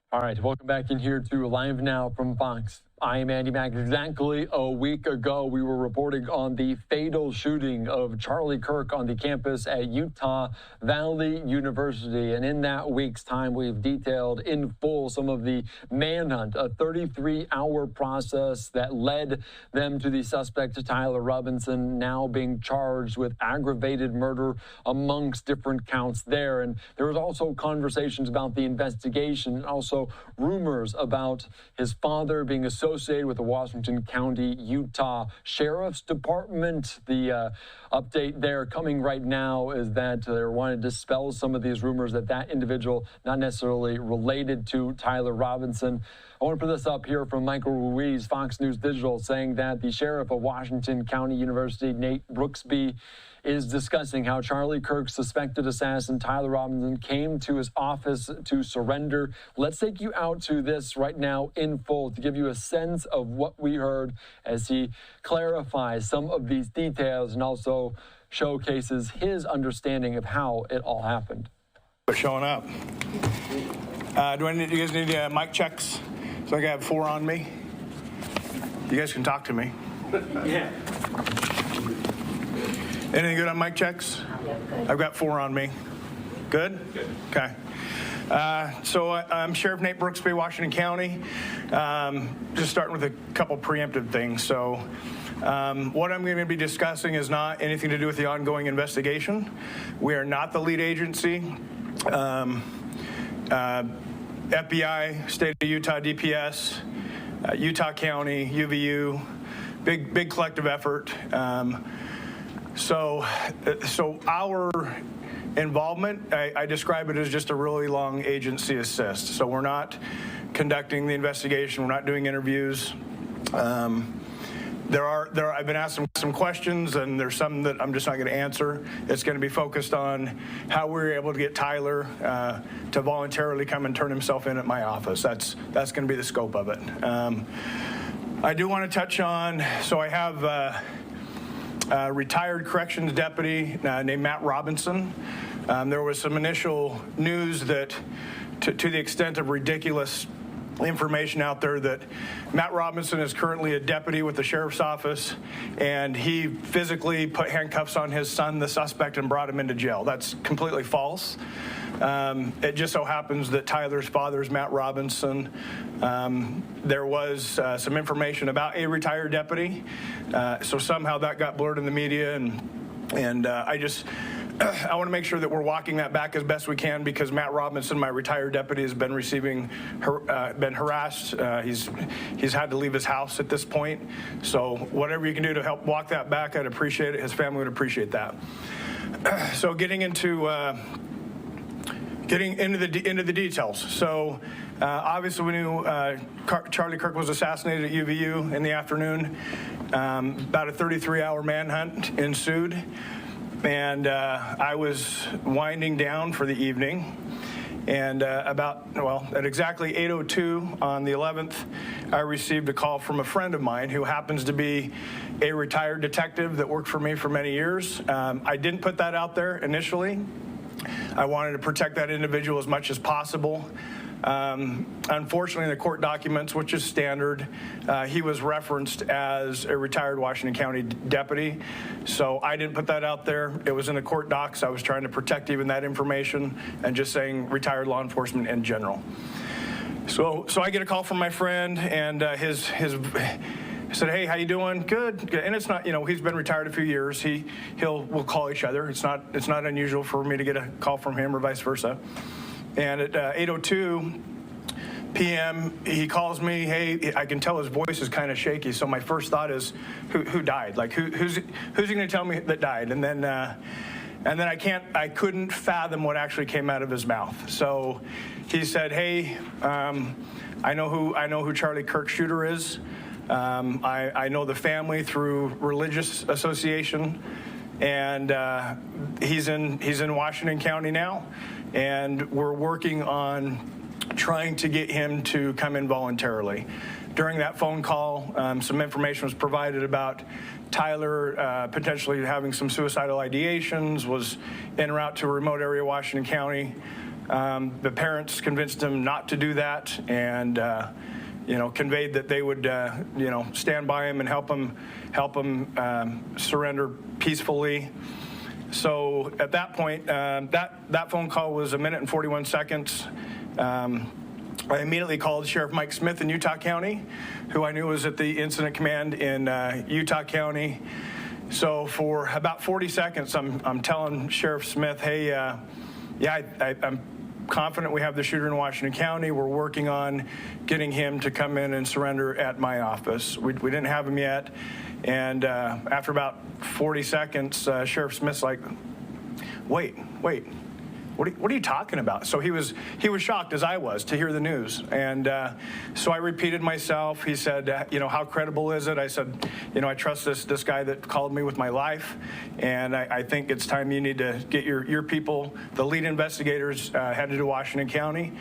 All right, welcome back in here to Live Now from Fox. I am Andy Mack. Exactly a week ago, we were reporting on the fatal shooting of Charlie Kirk on the campus at Utah Valley University. And in that week's time, we've detailed in full some of the manhunt, a 33-hour process that led them to the suspect, Tyler Robinson, now being charged with aggravated murder amongst different counts there. And there was also conversations about the investigation and also rumors about his father being associated with the Washington County, Utah Sheriff's Department. The update there coming right now is that they're wanting to dispel some of these rumors that that individual not necessarily related to Tyler Robinson. I want to put this up here from Michael Ruiz, Fox News Digital, saying that the sheriff of Washington County University, Nate Brooksby, is discussing how Charlie Kirk's suspected assassin, Tyler Robinson, came to his office to surrender. Let's take you out to this right now in full to give you a sense of what we heard as he clarifies some of these details and also showcases his understanding of how it all happened. They're showing up. Do you guys need mic checks? So I have 4 on me. You guys can talk to me. Yeah. Anything good on mic checks? I've got 4 on me. Good? Good. Okay. So I'm Sheriff Nate Brooksby, Washington County. Just starting with a couple preemptive things. So what I'm going to be discussing is not anything to do with the ongoing investigation. We are not the lead agency. FBI, State of Utah, DPS, Utah County, UVU, big collective effort. So our involvement, I describe it as just a really long agency assist. So we're not conducting the investigation. We're not doing interviews. I've been asked some questions, and there's some that I'm just not going to answer. It's going to be focused on how we were able to get Tyler to voluntarily come and turn himself in at my office. That's going to be the scope of it. I do want to touch on, so I have a retired corrections deputy named Matt Robinson. There was some initial news that, to the extent of ridiculous information out there, that Matt Robinson is currently a deputy with the sheriff's office, and he physically put handcuffs on his son, the suspect, and brought him into jail. That's completely false. It just so happens that Tyler's father is Matt Robinson. There was some information about a retired deputy, so somehow that got blurred in the media, and I want to make sure that we're walking that back as best we can, because Matt Robinson, my retired deputy, has been been harassed. He's had to leave his house at this point. So whatever you can do to help walk that back, I'd appreciate it. His family would appreciate that. So getting into the details. So obviously we knew Charlie Kirk was assassinated at UVU in the afternoon. About a 33-hour manhunt ensued. And I was winding down for the evening, and at exactly 8:02 on the 11th, I received a call from a friend of mine who happens to be a retired detective that worked for me for many years. I didn't put that out there initially. I wanted to protect that individual as much as possible. Unfortunately, in the court documents, which is standard, he was referenced as a retired Washington County deputy. So I didn't put that out there. It was in the court docs. I was trying to protect even that information and just saying retired law enforcement in general. So I get a call from my friend, and he said, "Hey, how you doing?" Good. And it's not, he's been retired a few years. We'll call each other. It's not unusual for me to get a call from him or vice versa. And at 8:02 p.m., he calls me. Hey, I can tell his voice is kind of shaky. So my first thought is, who died? Like, who's he going to tell me that died? And then I couldn't fathom what actually came out of his mouth. So he said, "Hey, I know who Charlie Kirk shooter is. I know the family through religious association, and he's in Washington County now, and we're working on trying to get him to come in voluntarily." During that phone call, some information was provided about Tyler potentially having some suicidal ideations, was en route to a remote area of Washington County. The parents convinced him not to do that, and conveyed that they would stand by him and help him surrender peacefully. So at that point, that phone call was 1 minute and 41 seconds. I immediately called Sheriff Mike Smith in Utah County, who I knew was at the incident command in Utah County. So for about 40 seconds, I'm telling Sheriff Smith, hey, I'm confident we have the shooter in Washington County. We're working on getting him to come in and surrender at my office. We didn't have him yet. And after about 40 seconds, Sheriff Smith's like, wait. What are you talking about? So he was shocked, as I was, to hear the news. And so I repeated myself. He said, how credible is it? I said, I trust this guy that called me with my life, and I think it's time you need to get your people, the lead investigators, headed to Washington County.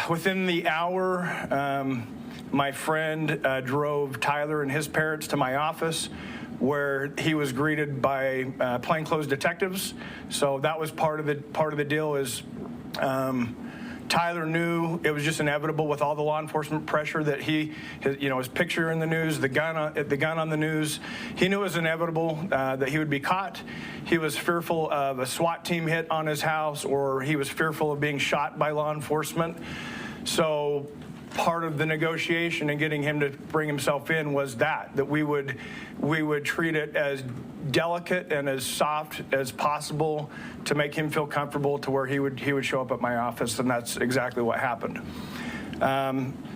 Within the hour, my friend drove Tyler and his parents to my office, where he was greeted by plainclothes detectives. So that was part of the deal. Is Tyler knew it was just inevitable with all the law enforcement pressure that his picture in the news, the gun on the news. He knew it was inevitable that he would be caught. He was fearful of a SWAT team hit on his house, or he was fearful of being shot by law enforcement. So part of the negotiation and getting him to bring himself in was that we would treat it as delicate and as soft as possible to make him feel comfortable to where he would show up at my office, and that's exactly what happened.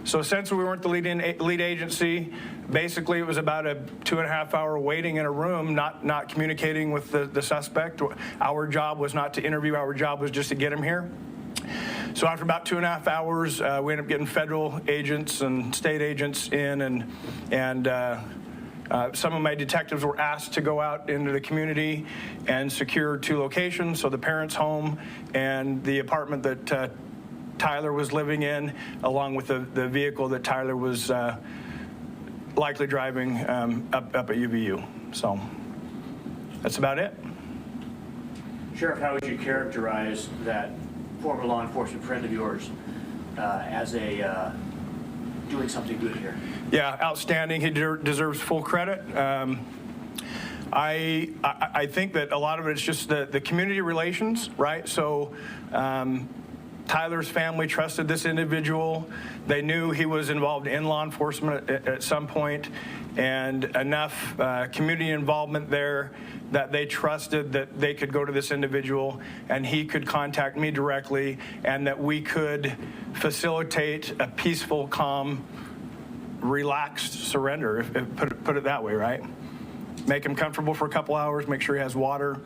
So since we weren't the lead agency, basically it was about a 2.5 hour waiting in a room, not communicating with the suspect. Our job was not to interview, our job was just to get him here. So after about 2.5 hours, we ended up getting federal agents and state agents in, and some of my detectives were asked to go out into the community and secure 2 locations, so the parents' home and the apartment that Tyler was living in, along with the vehicle that Tyler was likely driving up at UVU. So that's about it. Sheriff, how would you characterize that former law enforcement friend of yours as doing something good here? Yeah, outstanding. He deserves full credit. I think that a lot of it is just the community relations, right? So Tyler's family trusted this individual. They knew he was involved in law enforcement at some point, and enough community involvement there that they trusted that they could go to this individual and he could contact me directly, and that we could facilitate a peaceful, calm, relaxed surrender, put it that way, right? Make him comfortable for a couple hours, make sure he has water.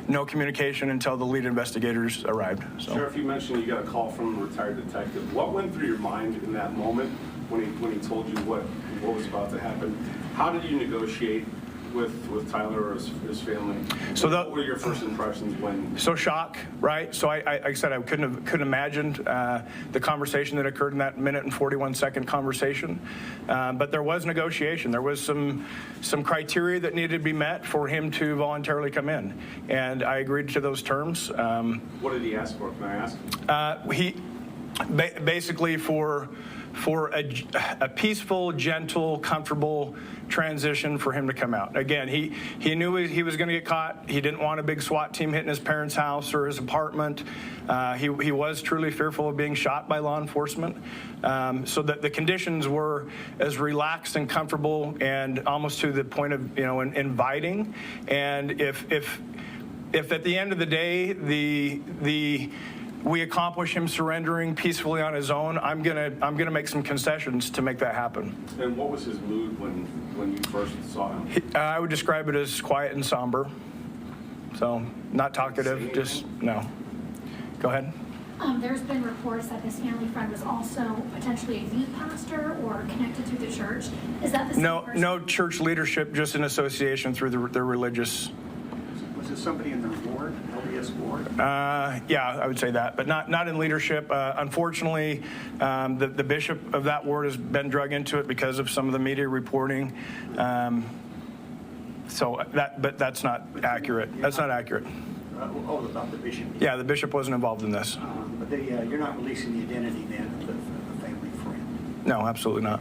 No communication until the lead investigators arrived. So. Sheriff, you mentioned you got a call from a retired detective. What went through your mind in that moment when he told you what was about to happen? How did you negotiate with Tyler or his family? So what were your first impressions when? So shock, right? So like I said, I couldn't imagine the conversation that occurred in that 1 minute and 41 second conversation. But there was negotiation. There was some criteria that needed to be met for him to voluntarily come in, and I agreed to those terms. What did he ask for? Can I ask? He basically for a peaceful, gentle, comfortable transition for him to come out. Again, he knew he was going to get caught. He didn't want a big SWAT team hitting his parents' house or his apartment. He was truly fearful of being shot by law enforcement. So that the conditions were as relaxed and comfortable and almost to the point of inviting. And if at the end of the day we accomplish him surrendering peacefully on his own, I'm gonna make some concessions to make that happen. And what was his mood when you first saw him? I would describe it as quiet and somber. So not talkative, just no. Go ahead. There's been reports that his family friend was also potentially a youth pastor or connected through the church. Is that the same person? No church leadership, just an association through their religious. Was it somebody in the ward, LDS ward? Yeah, I would say that, but not in leadership. Unfortunately, the bishop of that ward has been drug into it because of some of the media reporting. But that's not accurate. That's not accurate. About the bishop. Yeah, the bishop wasn't involved in this. But you're not releasing the identity then of the family friend? No, absolutely not.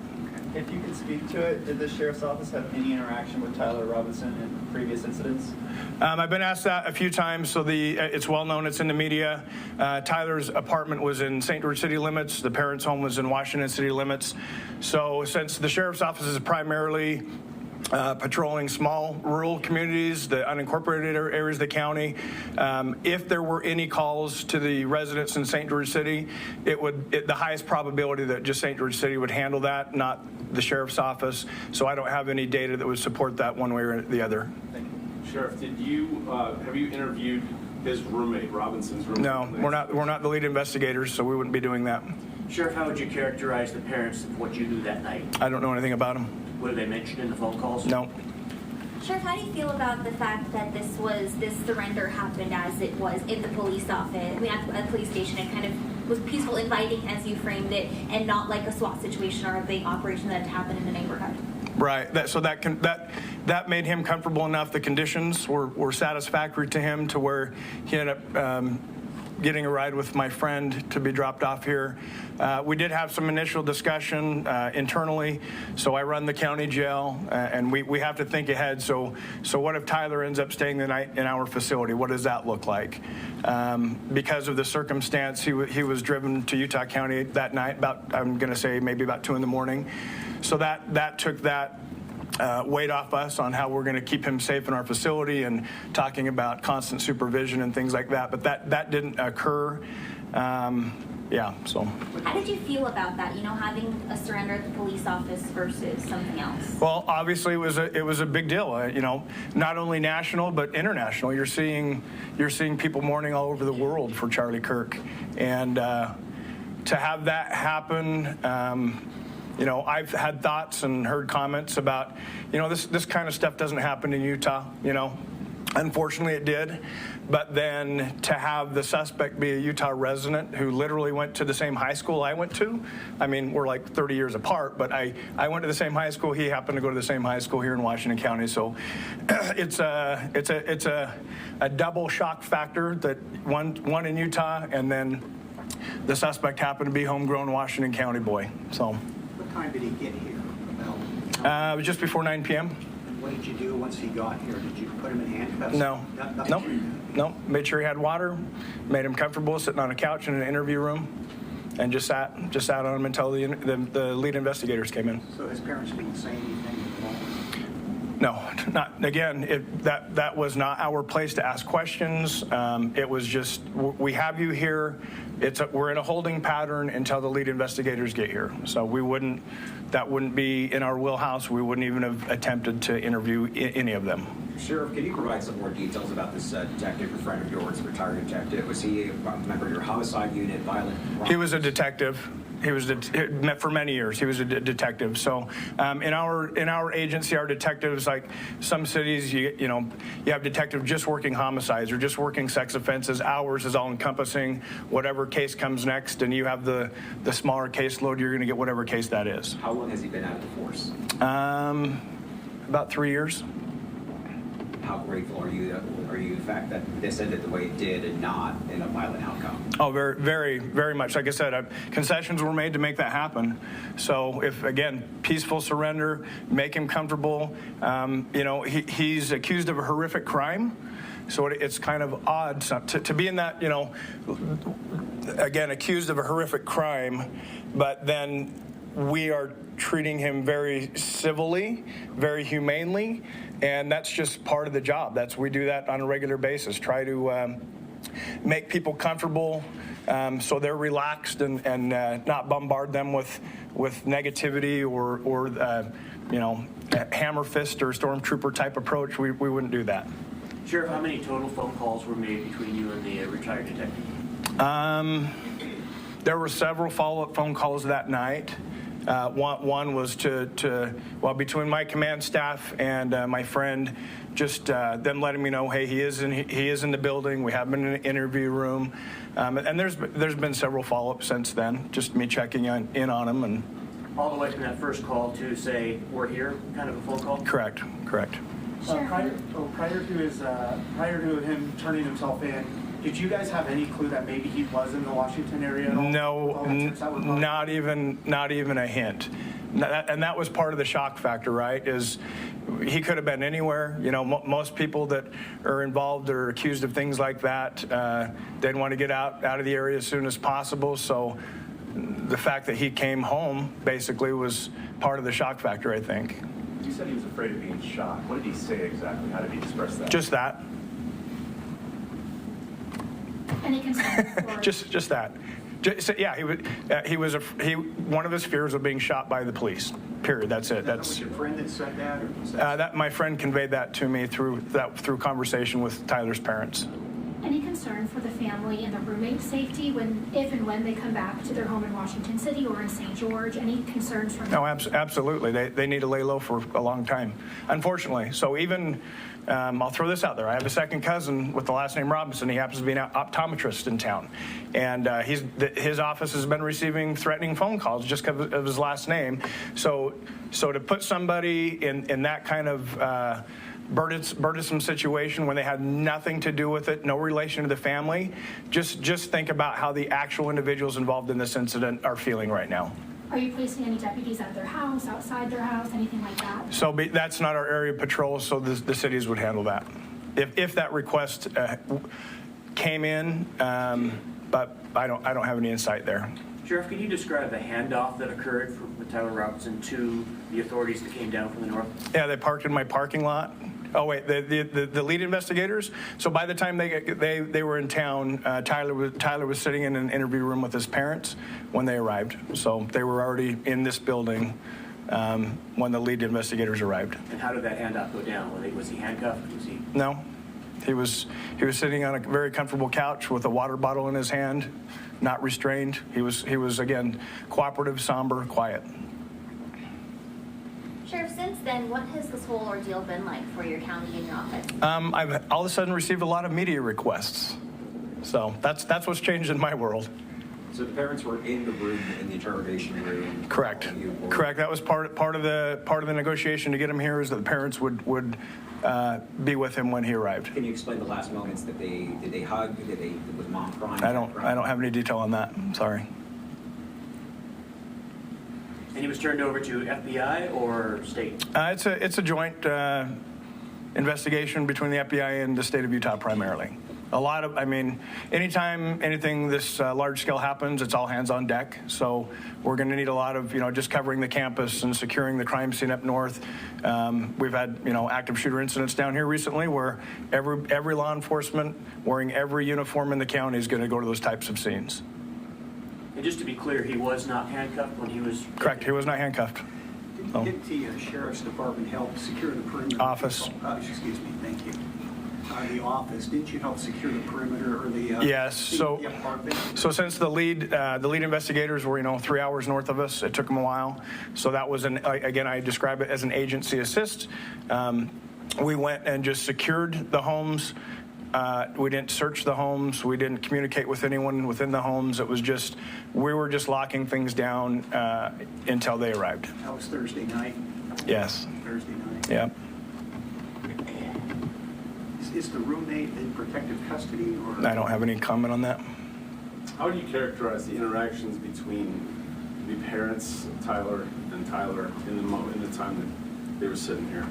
If you can speak to it, did the sheriff's office have any interaction with Tyler Robinson in previous incidents? I've been asked that a few times, so it's well known, it's in the media. Tyler's apartment was in St. George city limits. The parents' home was in Washington city limits. So since the sheriff's office is primarily patrolling small rural communities, the unincorporated areas of the county. If there were any calls to the residents in St. George City, the highest probability that just St. George City would handle that, not the sheriff's office. So I don't have any data that would support that one way or the other. Thank you. Sheriff, have you interviewed his roommate, Robinson's roommate? No, we're not the lead investigators, so we wouldn't be doing that. Sheriff, how would you characterize the parents of what you knew that night? I don't know anything about them. Were they mentioned in the phone calls? No. Sheriff, how do you feel about the fact that this surrender happened as it was in the police office, at the police station? It kind of was peaceful, inviting, as you framed it, and not like a SWAT situation or a big operation that had happened in the neighborhood. Right. That made him comfortable enough. The conditions were satisfactory to him to where he ended up getting a ride with my friend to be dropped off here. We did have some initial discussion internally. So I run the county jail, and we have to think ahead. So what if Tyler ends up staying the night in our facility? What does that look like? Because of the circumstance, he was driven to Utah County that night, I'm going to say maybe about 2 in. So that took that weight off us on how we're going to keep him safe in our facility and talking about constant supervision and things like that. But that didn't occur. So. How did you feel about that? Having a surrender at the police office versus something else? Well, obviously it was a big deal. Not only national but international. You're seeing people mourning all over the world for Charlie Kirk, and to have that happen. I've had thoughts and heard comments about, this kind of stuff doesn't happen in Utah. Unfortunately, it did. But then to have the suspect be a Utah resident who literally went to the same high school I went to, we're like 30 years apart, but I went to the same high school. He happened to go to the same high school here in Washington County. So it's a double shock factor that one in Utah, and then the suspect happened to be homegrown Washington County boy. So. What time did he get here? It was just before 9 p.m. What did you do once he got here? Did you put him in handcuffs? No. Made sure he had water, made him comfortable sitting on a couch in an interview room, and just sat on him until the lead investigators came in. So his parents didn't say anything at all? No, not again. That was not our place to ask questions. It was just, we have you here. We're in a holding pattern until the lead investigators get here. So that wouldn't be in our wheelhouse. We wouldn't even have attempted to interview any of them. Sheriff, can you provide some more details about this detective, a friend of yours, a retired detective? Was he a member of your homicide unit, violent crime? He was a detective. He was for many years. He was a detective. So in our agency, our detectives, like some cities, you have detectives just working homicides or just working sex offenses. Ours is all encompassing whatever case comes next, and you have the smaller caseload. You're going to get whatever case that is. How long has he been out of the force? About 3 years. How grateful are you the fact that this ended the way it did and not in a violent outcome? Oh, very, very, very much. Like I said, concessions were made to make that happen. So if, again, peaceful surrender, make him comfortable. He's accused of a horrific crime. So it's kind of odd to be in that, again, accused of a horrific crime, but then we are treating him very civilly, very humanely, and that's just part of the job. We do that on a regular basis. Try to make people comfortable so they're relaxed and not bombard them with negativity or hammer fist or stormtrooper type approach. We wouldn't do that. Sheriff, how many total phone calls were made between you and the retired detective? There were several follow-up phone calls that night. One was between my command staff and my friend, just them letting me know, hey, he is in the building. We have him in an interview room, and there's been several follow-ups since then. Just me checking in on him, and all the way from that first call to say we're here, kind of a phone call. Correct. Prior to him turning himself in, did you guys have any clue that maybe he was in the Washington area at all? No, not even a hint. And that was part of the shock factor, right? Is he could have been anywhere. You know, most people that are involved or accused of things like that, they'd want to get out of the area as soon as possible. So the fact that he came home basically was part of the shock factor, I think. You said he was afraid of being shot. What did he say exactly? How did he express that? Just that. Any concerns? Just that. Yeah, one of his fears was being shot by the police. Period. That's it. Was your friend that said that, or was that my friend conveyed that to me through conversation with Tyler's parents. Any concern for the family and the roommate's safety if and when they come back to their home in Washington City or in St. George? Any concerns from them? No, absolutely. They need to lay low for a long time, unfortunately. So even, I'll throw this out there. I have a second cousin with the last name Robinson. He happens to be an optometrist in town. And his office has been receiving threatening phone calls just because of his last name. So to put somebody in that kind of burdensome situation when they had nothing to do with it, no relation to the family, just think about how the actual individuals involved in this incident are feeling right now. Are you placing any deputies at their house, outside their house, anything like that? So that's not our area of patrol, so the cities would handle that. If that request came in, but I don't have any insight there. Sheriff, can you describe the handoff that occurred from Tyler Robinson to the authorities that came down from the north? Yeah, they parked in my parking lot. Oh wait, the lead investigators. So by the time they were in town, Tyler was sitting in an interview room with his parents when they arrived. So they were already in this building when the lead investigators arrived. And how did that handoff go down? Was he handcuffed? No, he was sitting on a very comfortable couch with a water bottle in his hand, not restrained. He was again cooperative, somber, quiet. Sheriff, since then, what has this whole ordeal been like for your county and your office? I've all of a sudden received a lot of media requests. So that's what's changed in my world. So the parents were in the room, in the interrogation room. Correct. Correct. That was part of the negotiation to get him here, is that the parents would be with him when he arrived. Can you explain the last moments? Did they hug? Was mom crying? I don't have any detail on that. I'm sorry. And he was turned over to FBI or state? It's a joint investigation between the FBI and the state of Utah primarily. Anytime anything this large scale happens, it's all hands on deck. So we're going to need a lot of, just covering the campus and securing the crime scene up north. We've had, active shooter incidents down here recently where every law enforcement wearing every uniform in the county is going to go to those types of scenes. And just to be clear, he was not handcuffed when he was... Correct, he was not handcuffed. Did the Sheriff's Department help secure the perimeter? Office. Excuse me, thank you. The office, didn't you help secure the perimeter or the... Yes, so since the lead investigators were, 3 hours north of us, it took them a while. So that was, again, I describe it as an agency assist. We went and just secured the homes. We didn't search the homes. We didn't communicate with anyone within the homes. It was just, we were just locking things down until they arrived. That was Thursday night? Yes. Thursday night? Yep. Is the roommate in protective custody? Or? I don't have any comment on that. How do you characterize the interactions between the parents, Tyler, and Tyler in the time that they were sitting here?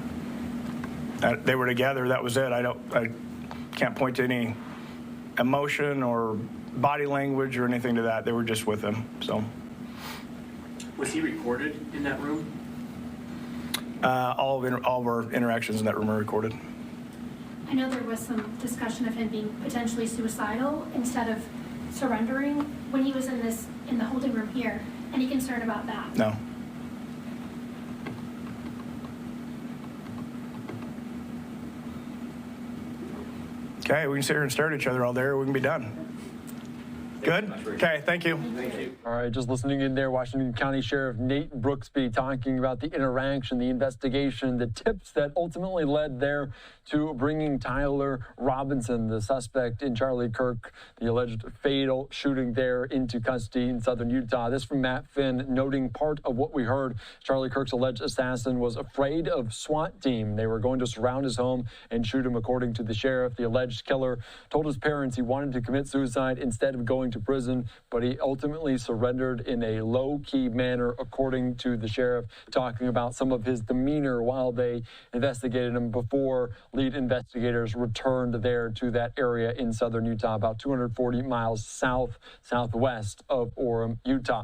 They were together. That was it. I can't point to any emotion or body language or anything to that. They were just with him. So. Was he recorded in that room? All of our interactions in that room are recorded. I know there was some discussion of him being potentially suicidal instead of surrendering when he was in the holding room here. Any concern about that? No. Okay, we can sit here and stare at each other all day, or we can be done. Good? Okay, thank you. Thank you. All right, just listening in there, Washington County Sheriff Nate Brooksby talking about the interaction, the investigation, the tips that ultimately led there to bringing Tyler Robinson, the suspect in Charlie Kirk, the alleged fatal shooting there, into custody in southern Utah. This from Matt Finn, noting part of what we heard. Charlie Kirk's alleged assassin was afraid of SWAT team. They were going to surround his home and shoot him, according to the sheriff. The alleged killer told his parents he wanted to commit suicide instead of going to prison, but he ultimately surrendered in a low-key manner, according to the sheriff, talking about some of his demeanor while they investigated him before lead investigators returned there to that area in southern Utah, about 240 miles southwest of Orem, Utah.